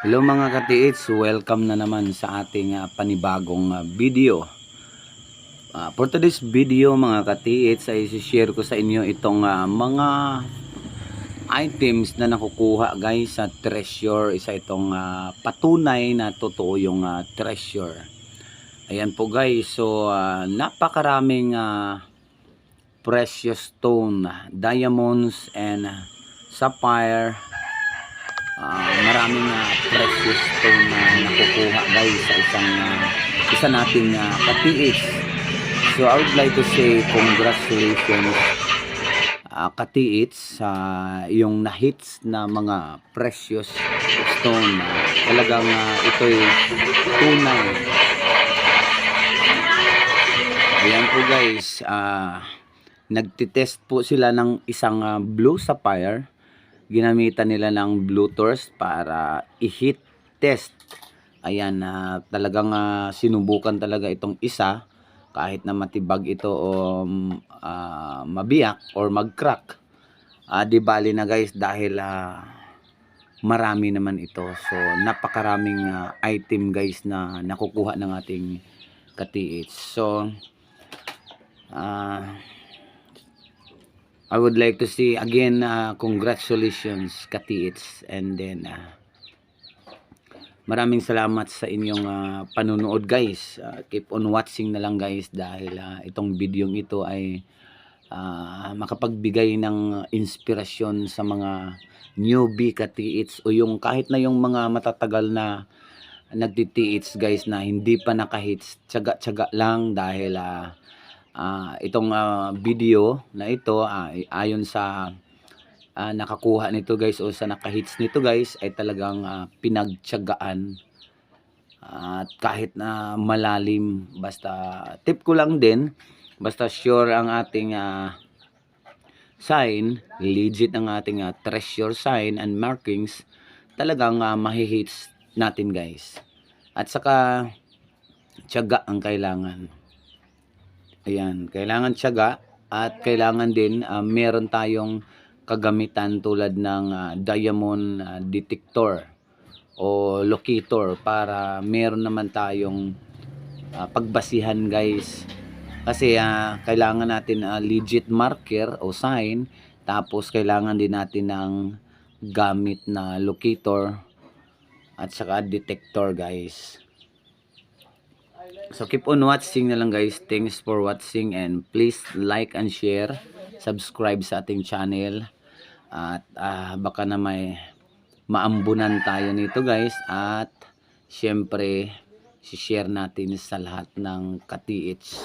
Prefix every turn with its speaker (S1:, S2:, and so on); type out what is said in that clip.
S1: Hello mga katiits, welcome na naman sa ating panibagong video. For today's video mga katiits ay share ko sa inyo itong mga items na nakukuha guys sa treasure. Isa itong patunay na totoo yung treasure. Ayan po guys, so napakaraming precious stone, diamonds and sapphire. Maraming precious stone na nakukuha guys sa isa nating katiits. So I would like to say congratulations katiits sa yung na-hits na mga precious stone. Talagang ito'y tunay. Ayan po guys, nagtitest po sila ng isang blue sapphire. Ginamitan nila ng Bluetooth para i-hit test. Ayan, talagang sinubukan talaga itong isa kahit na matibag ito o mabiyak or mag-crack. Di bali na guys dahil marami naman ito. So napakaraming item guys na nakukuha ng ating katiits. So I would like to say again congratulations katiits, and then maraming salamat sa inyong panunood guys. Keep on watching na lang guys dahil itong video ito ay makapagbigay ng inspirasyon sa mga newbie katiits o yung kahit na yung mga matatagal na nagtitiits guys na hindi pa nakahits. Tiyaga-tiyaga lang dahil itong video na ito ayon sa nakakuha nito guys o sa nakahits nito guys ay talagang pinagtiyagaan at kahit na malalim, basta tip ko lang din, basta sure ang ating sign, legit ang ating treasure sign and markings, talagang mahihits natin guys. At saka tiyaga ang kailangan. Ayan, kailangan tiyaga at kailangan din meron tayong kagamitan tulad ng diamond detector o locator para meron naman tayong pagbasihan guys. Kasi kailangan natin legit marker o sign, tapos kailangan din natin ng gamit na locator at saka detector guys. So keep on watching na lang guys. Thanks for watching and please like and share, subscribe sa ating channel at baka na may maambunan tayo nito guys, at syempre share natin sa lahat ng katiits.